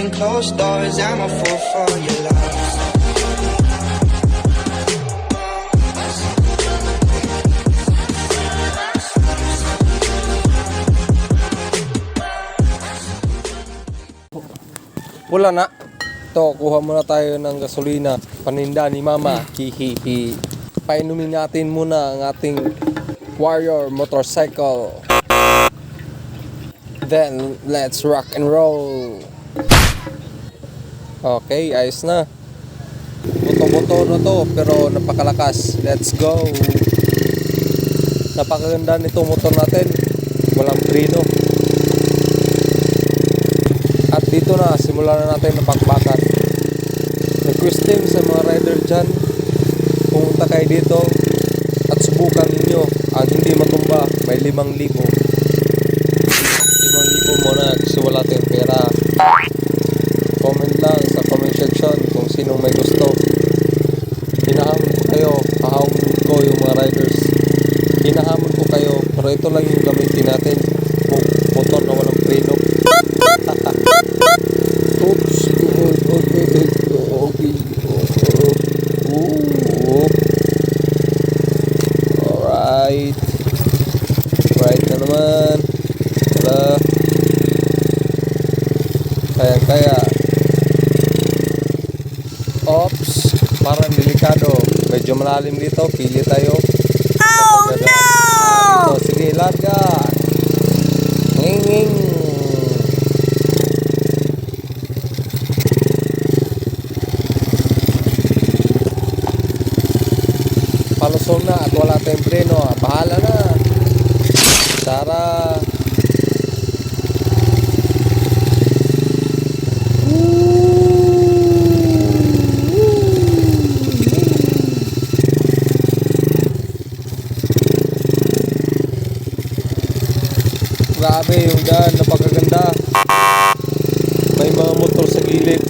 behind closed doors. I'm a fool for your love. Wala na. Ito, kuha muna tayo ng gasolina. Paninda ni Mama. Hihihi. Painumin natin muna ang ating Warrior motorcycle. Then, let's rock and roll. Okay, ayos na. Buto-buto na to, pero napakalakas. Let's go. Napakaganda nitong motor natin. Walang preno. At dito na, simulan na natin ang pakbakan. Requesting sa mga rider dyan, pumunta kayo dito at subukan ninyo ang hindi matumba. May 5,000. 5,000 muna kasi wala tayong pera. Comment lang sa comment section kung sinong may gusto. Hinahamon ko kayo, hahamon ko yung mga riders. Hinahamon ko kayo, pero ito lang yung gamitin natin. Motor na walang preno. Oops. Okay. Alright. Right na naman. Tara. Kaya. Oops. Parang delikado. Medyo malalim dito. Pili tayo. Oh no! Dito. Sige, larga. Nging. Palusong na at wala tayong preno. Bahala na. Tara. Grabe yung daan, napakaganda. May mga motor sa gilid,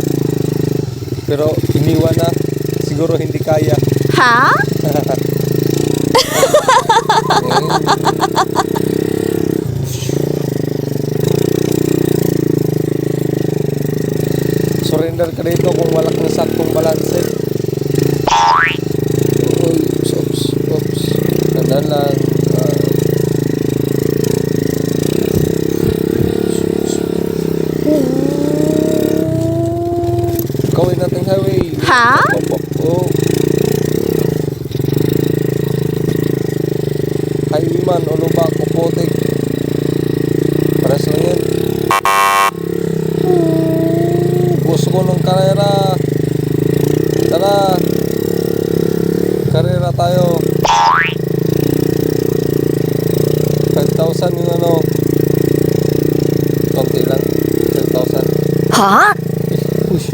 pero iniwan na. Siguro hindi kaya. Ha? Surrender ka dito kung wala kang saktong balanse. Oops. Tandaan lang. Gawin natin highway. Ha? Oh. Highwayman o lubak o putik. Pares lang yun. Gusto ko ng karera. Tara. Karera tayo. 5,000 yung ano. Konti lang. 5,000. Ha? Push.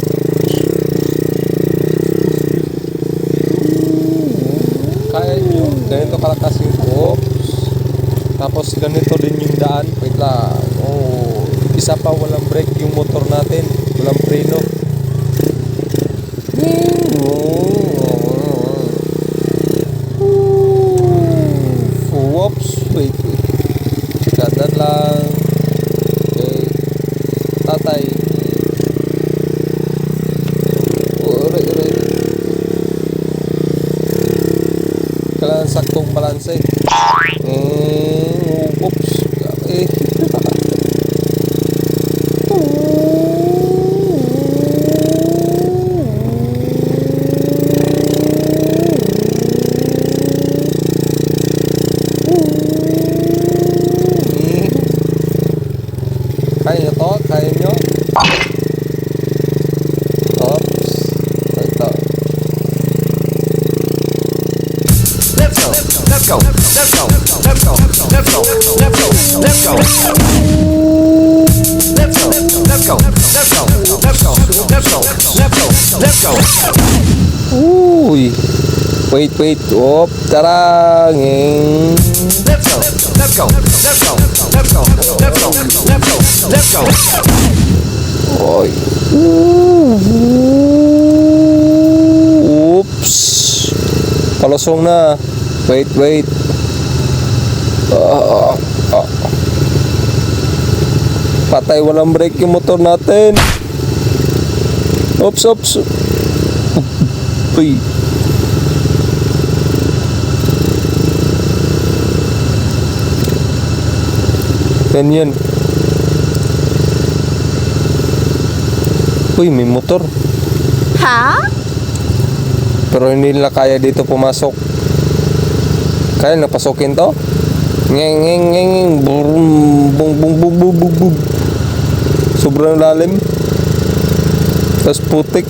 Kaya nyo. Ganito kalakas yung oops. Tapos ganito din yung daan. Wait lang. Oh. Isa pa walang brake yung motor natin. Walang preno. Whoops. Wait. Dadan lang. Okay. Tatay. Uray. Kailangan saktong balanse. Oops. Okay. Kaya nyo? Oops. Ito. Let's go. Uy. Wait. Op, tarangin. Let's go. Oy. Oops. Palusong na. Wait. Patay, walang brake yung motor natin. Oops, oops. Uy. Yan. Uy, may motor. Ha? Pero hindi nila kaya dito pumasok. Kaya na pasukin to? Ngeng. Bum. Sobrang lalim. Tapos putik.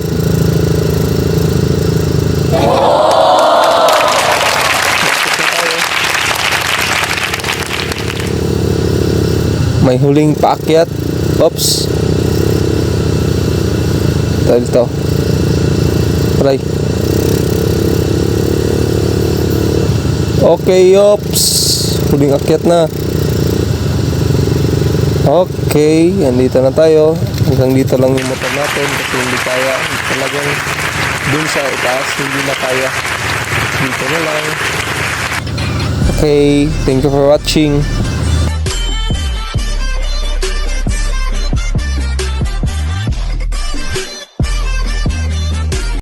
May huling paakyat. Oops. Dahil to. Try. Okay, ops. Huling akyat na. Okay, andito na tayo. Hanggang dito lang yung motor natin kasi hindi kaya. Talagang dun sa itaas, hindi na kaya. Dito na lang. Okay, thank you for watching.